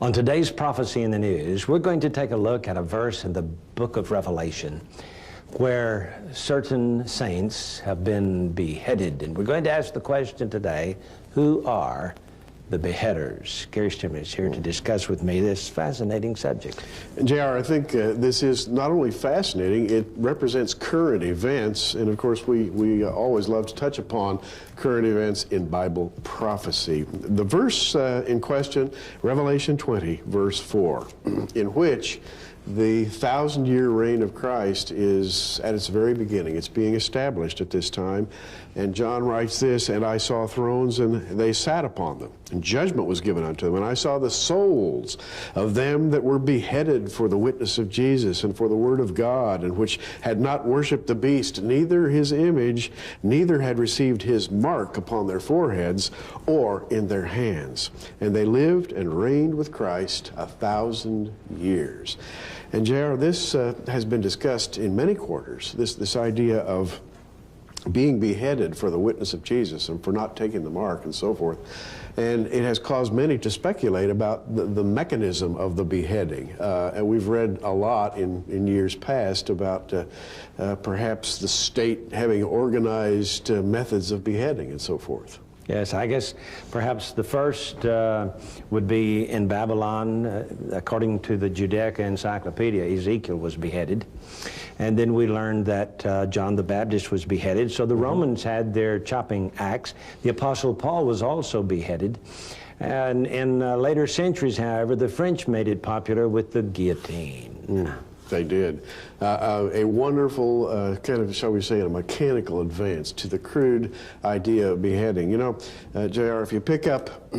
On today's Prophecy in the News, we're going to take a look at a verse in the book of Revelation where certain saints have been beheaded. And we're going to ask the question today, who are the beheaders? Gary Stimmer is here to discuss with me this fascinating subject. J.R., I think this is not only fascinating, it represents current events, and of course we always love to touch upon current events in Bible prophecy. The verse in question, Revelation 20, verse 4, in which the 1,000-year reign of Christ is at its very beginning. It's being established at this time. And John writes this, "And I saw thrones, and they sat upon them, and judgment was given unto them. And I saw the souls of them that were beheaded for the witness of Jesus and for the word of God, and which had not worshipped the beast, neither his image, neither had received his mark upon their foreheads or in their hands. And they lived and reigned with Christ 1,000 years." And J.R., this has been discussed in many quarters, this idea of being beheaded for the witness of Jesus and for not taking the mark and so forth. And it has caused many to speculate about the mechanism of the beheading. And we've read a lot in years past about perhaps the state having organized methods of beheading and so forth. Yes, I guess perhaps the first would be in Babylon. According to the Judaica Encyclopedia, Ezekiel was beheaded. And then we learned that John the Baptist was beheaded. So the Romans had their chopping axe. The Apostle Paul was also beheaded. And in later centuries, however, the French made it popular with the guillotine. They did. A wonderful kind of, shall we say, a mechanical advance to the crude idea of beheading. You know, J.R., if you pick up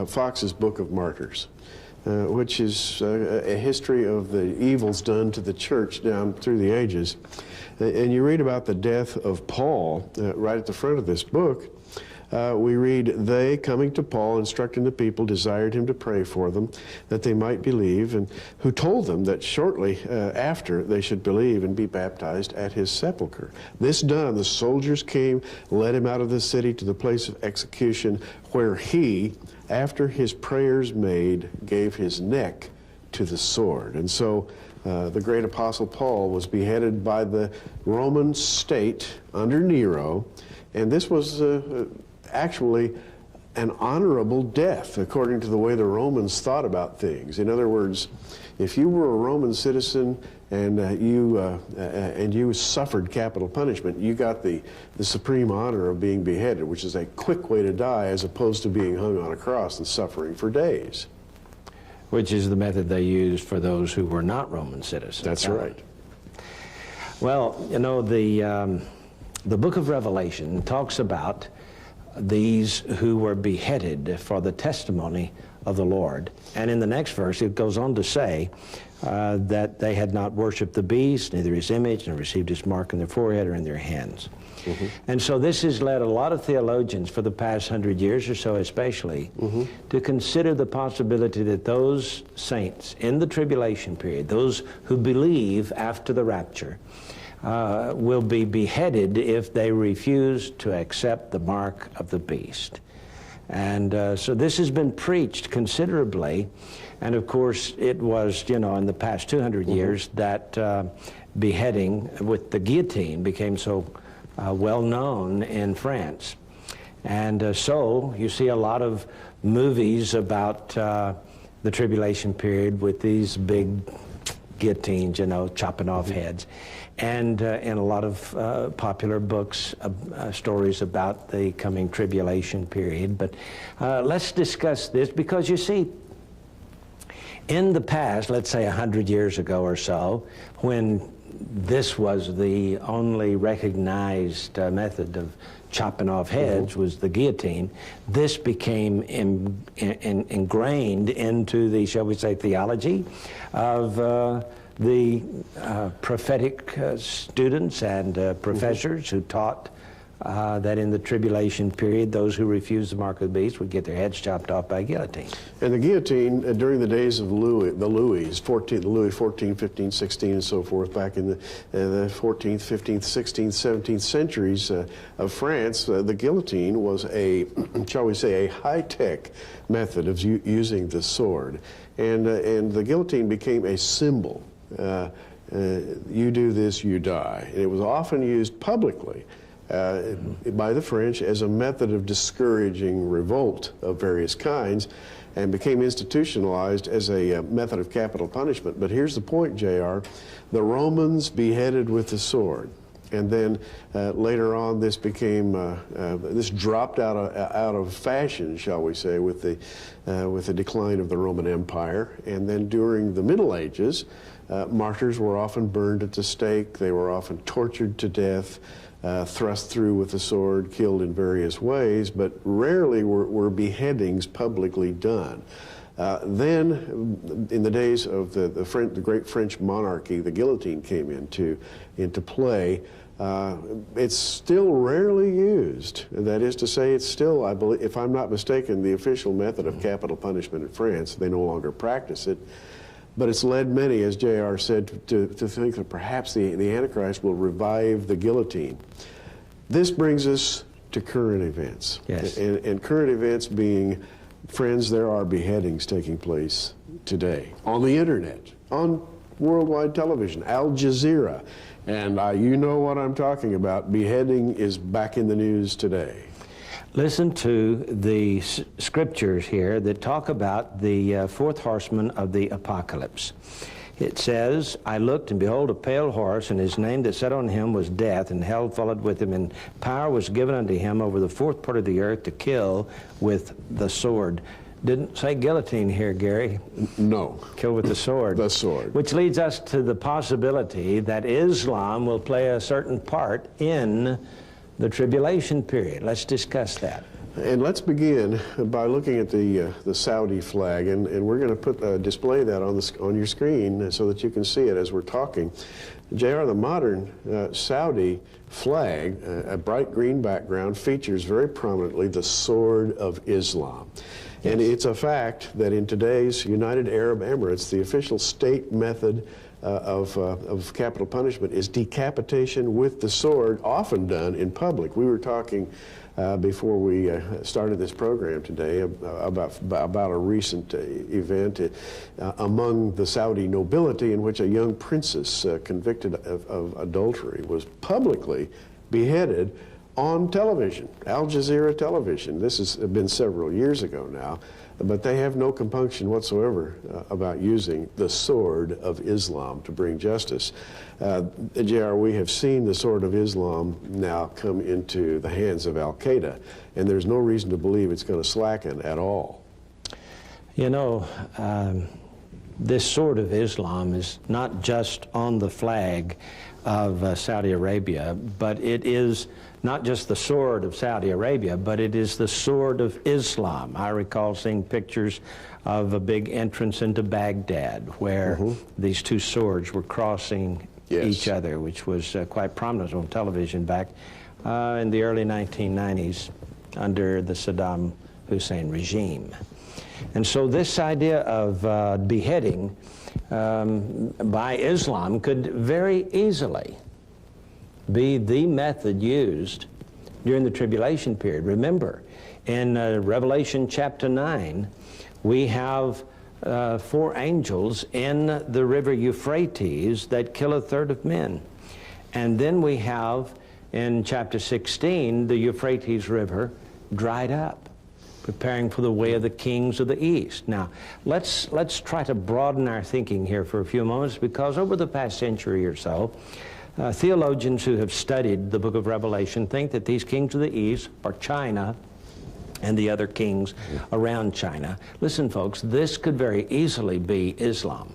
Fox's Book of Martyrs, which is a history of the evils done to the church down through the ages, and you read about the death of Paul right at the front of this book, we read, "They, coming to Paul, instructing the people, desired him to pray for them, that they might believe, and who told them that shortly after they should believe and be baptized at his sepulchre. This done, the soldiers came, led him out of the city to the place of execution, where he, after his prayers made, gave his neck to the sword." And so the great Apostle Paul was beheaded by the Roman state under Nero, and this was actually an honorable death according to the way the Romans thought about things. In other words, if you were a Roman citizen and you suffered capital punishment, you got the supreme honor of being beheaded, which is a quick way to die as opposed to being hung on a cross and suffering for days. Which is the method they used for those who were not Roman citizens. That's right. Well, you know, the book of Revelation talks about these who were beheaded for the testimony of the Lord. And in the next verse, it goes on to say that they had not worshipped the beast, neither his image, nor received his mark in their forehead or in their hands. And so this has led a lot of theologians for the past 100 years or so especially to consider the possibility that those saints in the tribulation period, those who believe after the rapture, will be beheaded if they refuse to accept the mark of the beast. And so this has been preached considerably, and of course it was, you know, in the past 200 years that beheading with the guillotine became so well known in France. And so you see a lot of movies about the tribulation period with these big guillotines, you know, chopping off heads. And in a lot of popular books, stories about the coming tribulation period. But let's discuss this, because you see, in the past, let's say 100 years ago or so, when this was the only recognized method of chopping off heads was the guillotine, this became ingrained into the, shall we say, theology of the prophetic students and professors who taught that in the tribulation period, those who refused the mark of the beast would get their heads chopped off by guillotine. And the guillotine, during the days of Louis 14, 15, 16, and so forth, back in the 14th, 15th, 16th, 17th centuries of France, the guillotine was a, shall we say, a high-tech method of using the sword. And the guillotine became a symbol. You do this, you die. And it was often used publicly by the French as a method of discouraging revolt of various kinds, and became institutionalized as a method of capital punishment. But here's the point, J.R. The Romans beheaded with the sword. And then later on, this became this dropped out of fashion, shall we say, with the decline of the Roman Empire. And then during the Middle Ages, martyrs were often burned at the stake. They were often tortured to death, thrust through with the sword, killed in various ways, but rarely were beheadings publicly done. Then, in the days of the great French monarchy, the guillotine came into play. It's still rarely used. That is to say, it's still, I believe, if I'm not mistaken, the official method of capital punishment in France. They no longer practice it. But it's led many, as J.R. said, to think that perhaps the Antichrist will revive the guillotine. This brings us to current events. Yes. And current events being, friends, there are beheadings taking place today on the internet, on worldwide television, Al Jazeera. And you know what I'm talking about. Beheading is back in the news today. Listen to the scriptures here that talk about the fourth horseman of the apocalypse. It says, I looked, and behold, a pale horse, and his name that sat on him was Death, and hell followed with him, and power was given unto him over the fourth part of the earth to kill with the sword. Didn't say guillotine here, Gary. No. Kill with the sword. The sword. Which leads us to the possibility that Islam will play a certain part in the tribulation period. Let's discuss that. And let's begin by looking at the Saudi flag, and we're going to display that on your screen so that you can see it as we're talking. J.R., the modern Saudi flag, a bright green background, features very prominently the sword of Islam. Yes. And it's a fact that in today's United Arab Emirates, the official state method of capital punishment is decapitation with the sword, often done in public. We were talking before we started this program today about a recent event among the Saudi nobility in which a young princess convicted of adultery was publicly beheaded on television, Al Jazeera television. This has been several years ago now, but they have no compunction whatsoever about using the sword of Islam to bring justice. J.R., we have seen the sword of Islam now come into the hands of al-Qaeda, and there's no reason to believe it's going to slacken at all. You know, this sword of Islam is not just on the flag of Saudi Arabia, but it is not just the sword of Saudi Arabia, but it is the sword of Islam. I recall seeing pictures of a big entrance into Baghdad where these two swords were crossing each other, which was quite prominent on television back in the early 1990s under the Saddam Hussein regime. And so this idea of beheading by Islam could very easily be the method used during the tribulation period. Remember, in Revelation chapter 9, we have 4 angels in the river Euphrates that kill 1/3 of men. And then we have in chapter 16 the Euphrates River dried up, preparing for the way of the kings of the east. Now, let's try to broaden our thinking here for a few moments, because over the past century or so, theologians who have studied the book of Revelation think that these kings of the east are China and the other kings around China. Listen, folks, this could very easily be Islam.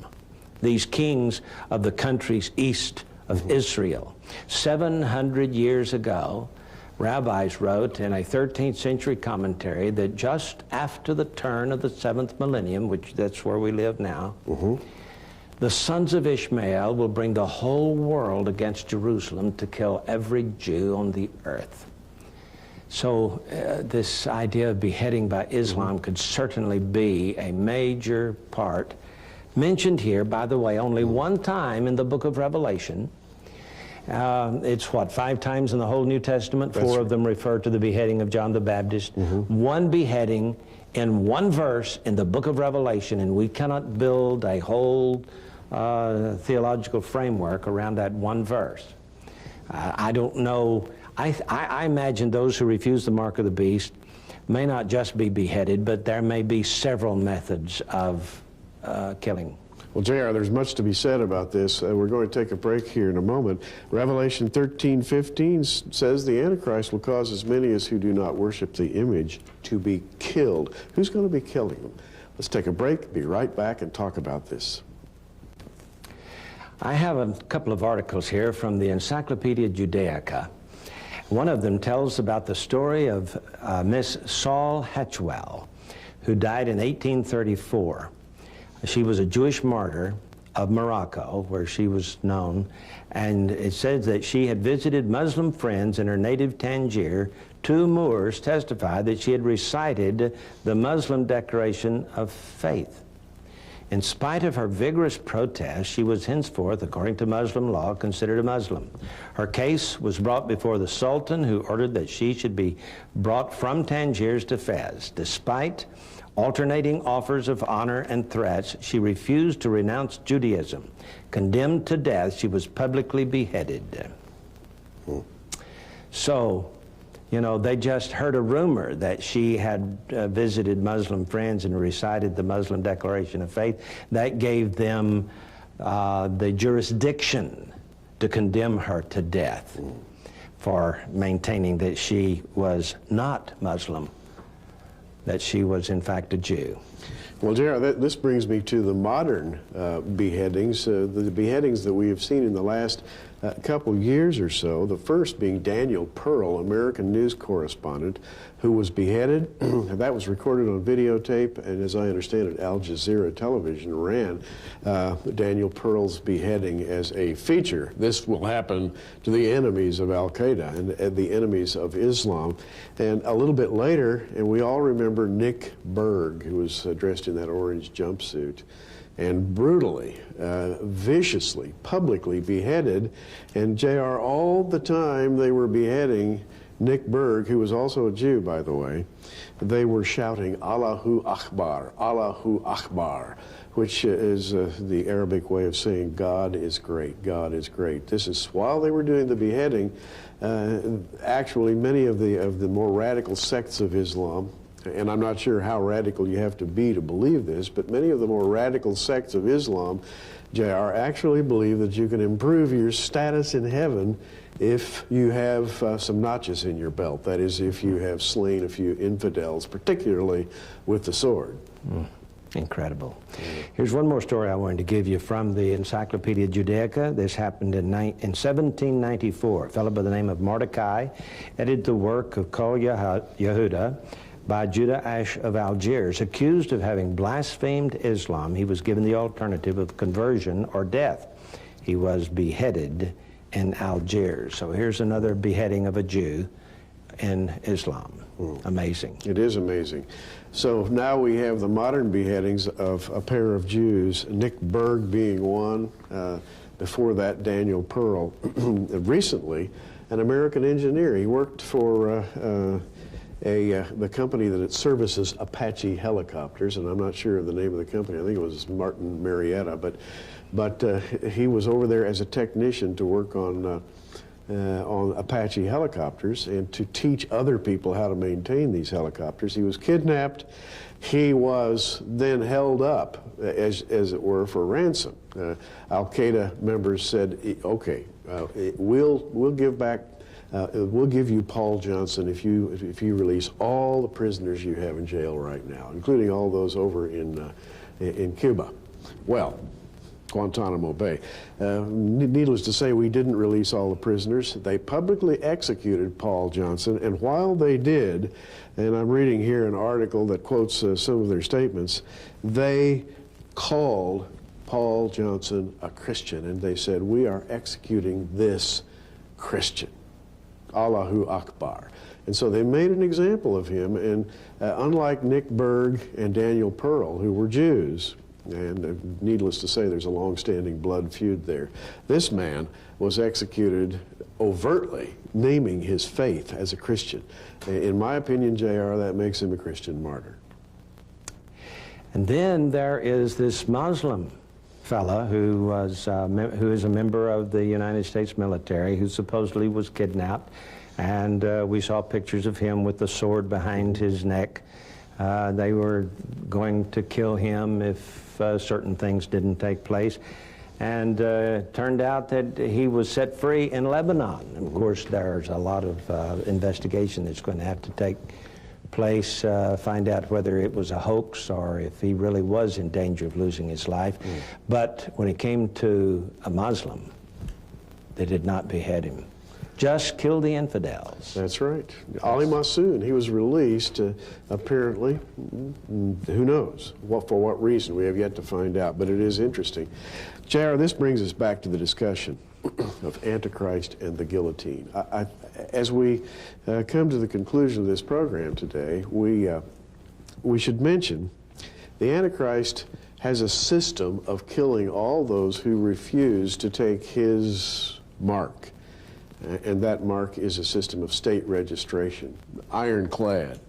These kings of the countries east of Israel. 700 years ago, rabbis wrote in a 13th century commentary that just after the turn of the 7th millennium, which that's where we live now, the sons of Ishmael will bring the whole world against Jerusalem to kill every Jew on the earth. So this idea of beheading by Islam could certainly be a major part. Mentioned here, by the way, only one time in the book of Revelation. It's what, 5 times in the whole New Testament? That's 4 of them refer to the beheading of John the Baptist. One beheading in one verse in the book of Revelation, and we cannot build a whole theological framework around that one verse. I don't know. I imagine those who refuse the mark of the beast may not just be beheaded, but there may be several methods of killing. Well, JR, there's much to be said about this. We're going to take a break here in a moment. Revelation 13:15 says the Antichrist will cause as many as who do not worship the image to be killed. Who's going to be killing them? Let's take a break, be right back, and talk about this. I have a couple of articles here from the Encyclopedia Judaica. One of them tells about the story of Miss Saul Hatchwell, who died in 1834. She was a Jewish martyr of Morocco, where she was known, and it says that she had visited Muslim friends in her native Tangier. 2 Moors testified that she had recited the Muslim Declaration of Faith. In spite of her vigorous protest, she was henceforth, according to Muslim law, considered a Muslim. Her case was brought before the Sultan, who ordered that she should be brought from Tangiers to Fez. Despite alternating offers of honor and threats, she refused to renounce Judaism. Condemned to death, she was publicly beheaded. So, you know, they just heard a rumor that she had visited Muslim friends and recited the Muslim Declaration of Faith. That gave them the jurisdiction to condemn her to death for maintaining that she was not Muslim, that she was in fact a Jew. Well, JR, this brings me to the modern beheadings, the beheadings that we have seen in the last couple years or so. The first being Daniel Pearl, American news correspondent, who was beheaded. That was recorded on videotape, and as I understand it, Al Jazeera television ran Daniel Pearl's beheading as a feature. This will happen to the enemies of Al-Qaeda and the enemies of Islam. And a little bit later, and we all remember Nick Berg, who was dressed in that orange jumpsuit, and brutally, viciously, publicly beheaded. And JR, all the time they were beheading Nick Berg, who was also a Jew, by the way, they were shouting, Allahu Akbar, Allahu Akbar, which is the Arabic way of saying God is great, God is great. This is while they were doing the beheading. Actually, many of the more radical sects of Islam, and I'm not sure how radical you have to be to believe this, but many of the more radical sects of Islam, JR, actually believe that you can improve your status in heaven if you have some notches in your belt. That is, if you have slain a few infidels, particularly with the sword. Incredible. Here's one more story I wanted to give you from the Encyclopedia Judaica. This happened in 1794. A fellow by the name of Mordecai edited the work of Kol Yehuda by Judah Ash of Algiers. Accused of having blasphemed Islam, he was given the alternative of conversion or death. He was beheaded in Algiers. So here's another beheading of a Jew in Islam. Amazing. It is amazing. So now we have the modern beheadings of a pair of Jews, Nick Berg being one, before that Daniel Pearl. Recently, an American engineer. He worked for the company that it services Apache helicopters, and I'm not sure of the name of the company. I think it was Martin Marietta, but he was over there as a technician to work on Apache helicopters and to teach other people how to maintain these helicopters. He was kidnapped. He was then held up, as it were, for ransom. Al-Qaeda members said, "Okay, we'll give back. We'll give you Paul Johnson if you release all the prisoners you have in jail right now, including all those over in Cuba." Well, Guantanamo Bay. Needless to say, we didn't release all the prisoners. They publicly executed Paul Johnson, and while they did, and I'm reading here an article that quotes some of their statements, they called Paul Johnson a Christian, and they said, "We are executing this Christian." Allahu Akbar. And so they made an example of him, and unlike Nick Berg and Daniel Pearl, who were Jews, and needless to say, there's a long-standing blood feud there, this man was executed overtly, naming his faith as a Christian. In my opinion, J.R., that makes him a Christian martyr. And then there is this Muslim fella who is a member of the United States military, who supposedly was kidnapped, and we saw pictures of him with the sword behind his neck. They were going to kill him if certain things didn't take place, and turned out that he was set free in Lebanon. And of course, there's a lot of investigation that's going to have to take place, find out whether it was a hoax or if he really was in danger of losing his life. But when it came to a Muslim, they did not behead him. Just kill the infidels. That's right. Ali Massoud, he was released, apparently, who knows for what reason. We have yet to find out, but it is interesting. J.R., this brings us back to the discussion of Antichrist and the guillotine. As we come to the conclusion of this program today, we should mention the Antichrist has a system of killing all those who refuse to take his mark. And that mark is a system of state registration, ironclad.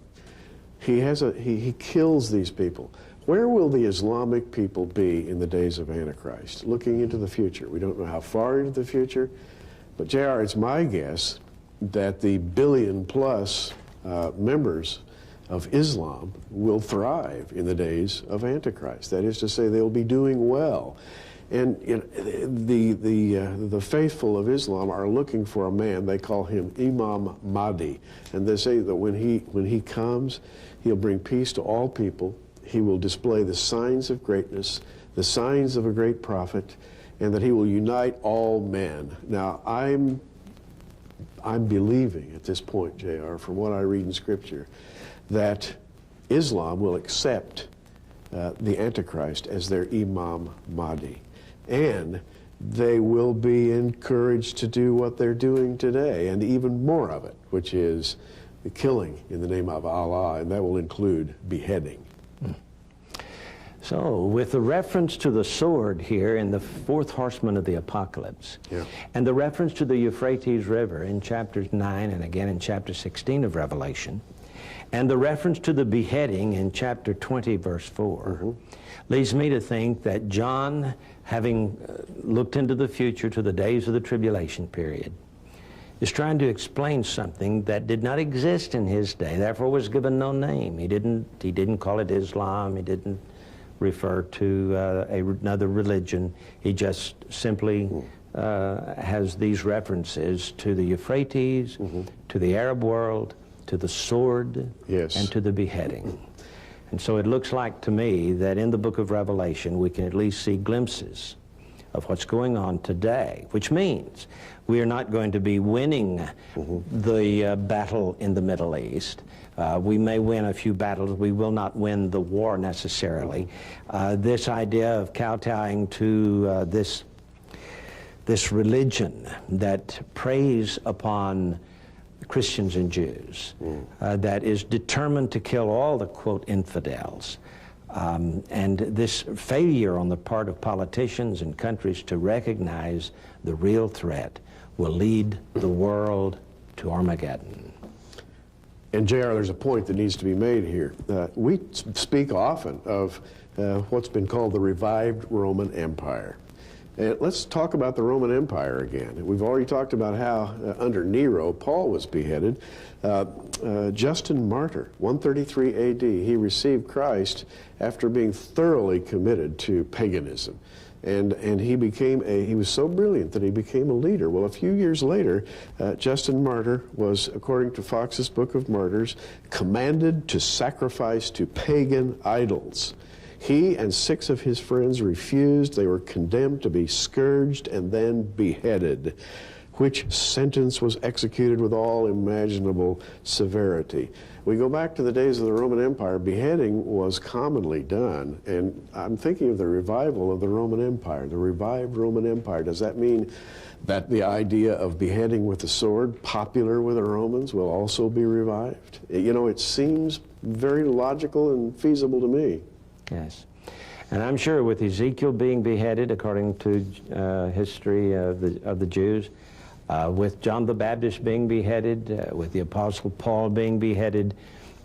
He kills these people. Where will the Islamic people be in the days of Antichrist? Looking into the future. We don't know how far into the future, but J.R., it's my guess that the billion-plus members of Islam will thrive in the days of Antichrist. That is to say, they'll be doing well. And the faithful of Islam are looking for a man. They call him Imam Mahdi, and they say that when he comes, he'll bring peace to all people. He will display the signs of greatness, the signs of a great prophet, and that he will unite all men. Now, I'm believing at this point, J.R., from what I read in Scripture, that Islam will accept the Antichrist as their Imam Mahdi. And they will be encouraged to do what they're doing today, and even more of it, which is the killing in the name of Allah, and that will include beheading. So, with the reference to the sword here in the fourth horseman of the apocalypse, and the reference to the Euphrates River in chapters 9 and again in chapter 16 of Revelation, and the reference to the beheading in chapter 20, verse 4, leads me to think that John, having looked into the future to the days of the tribulation period, is trying to explain something that did not exist in his day, therefore was given no name. He didn't call it Islam. He didn't refer to another religion. He just simply has these references to the Euphrates, to the Arab world, to the sword, and to the beheading. And so it looks like to me that in the book of Revelation we can at least see glimpses of what's going on today, which means we are not going to be winning the battle in the Middle East. We may win a few battles. We will not win the war necessarily. This idea of kowtowing to this religion that preys upon Christians and Jews, that is determined to kill all the, quote, infidels. And this failure on the part of politicians and countries to recognize the real threat will lead the world to Armageddon. And J.R., there's a point that needs to be made here. We speak often of what's been called the revived Roman Empire. Let's talk about the Roman Empire again. We've already talked about how under Nero, Paul was beheaded. Justin Martyr, 133 AD, he received Christ after being thoroughly committed to paganism. And he was so brilliant that he became a leader. Well, a few years later, Justin Martyr was, according to Fox's Book of Martyrs, commanded to sacrifice to pagan idols. He and 6 of his friends refused. They were condemned to be scourged and then beheaded, which sentence was executed with all imaginable severity. we go back to the days of the Roman Empire, beheading was commonly done. And I'm thinking of the revival of the Roman Empire, the revived Roman Empire. Does that mean that the idea of beheading with the sword, popular with the Romans, will also be revived? You know, it seems very logical and feasible to me. Yes. And I'm sure with Ezekiel being beheaded, according to history of the Jews, with John the Baptist being beheaded, with the Apostle Paul being beheaded,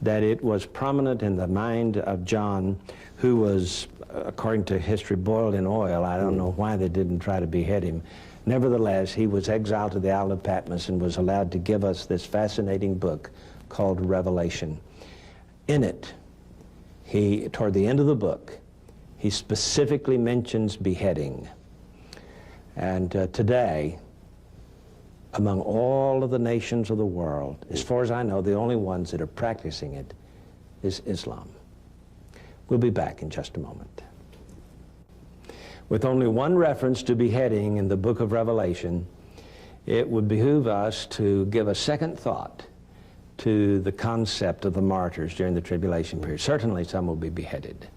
that it was prominent in the mind of John, who was, according to history, boiled in oil. I don't know why they didn't try to behead him. Nevertheless, he was exiled to the Isle of Patmos and was allowed to give us this fascinating book called Revelation. In it, toward the end of the book, he specifically mentions beheading. And today, among all of the nations of the world, as far as I know, the only ones that are practicing it is Islam. We'll be back in just a moment. With only one reference to beheading in the book of Revelation, it would behoove us to give a second thought to the concept of the martyrs during the tribulation period. Certainly some will be beheaded,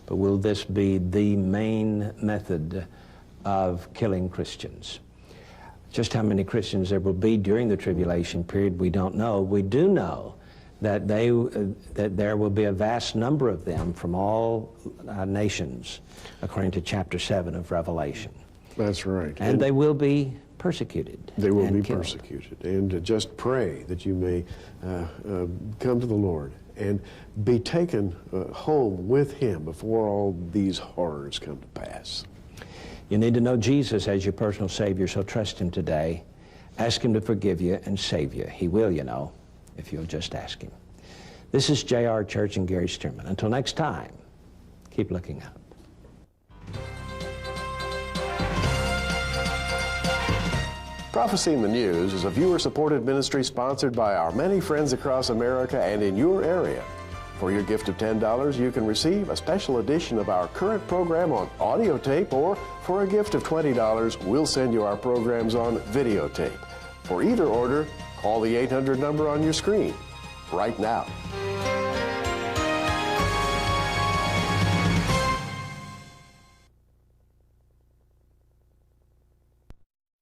but will this be the main method of killing Christians? Just how many Christians there will be during the tribulation period, we don't know. We do know that there will be a vast number of them from all nations, according to chapter 7 of Revelation. That's right. And they will be persecuted. They will be killed. persecuted. And just pray that you may come to the Lord and be taken home with him before all these horrors come to pass. You need to know Jesus as your personal Savior, so trust him today. Ask him to forgive you and save you. He will, you know, if you'll just ask him. This is J.R. Church and Gary Stearman. Until next time, keep looking up. Prophecy in the News is a viewer-supported ministry sponsored by our many friends across America and in your area. For your gift of $10, you can receive a special edition of our current program on audio tape, or for a gift of $20, we'll send you our programs on videotape. For either order, call the 800 number on your screen right now.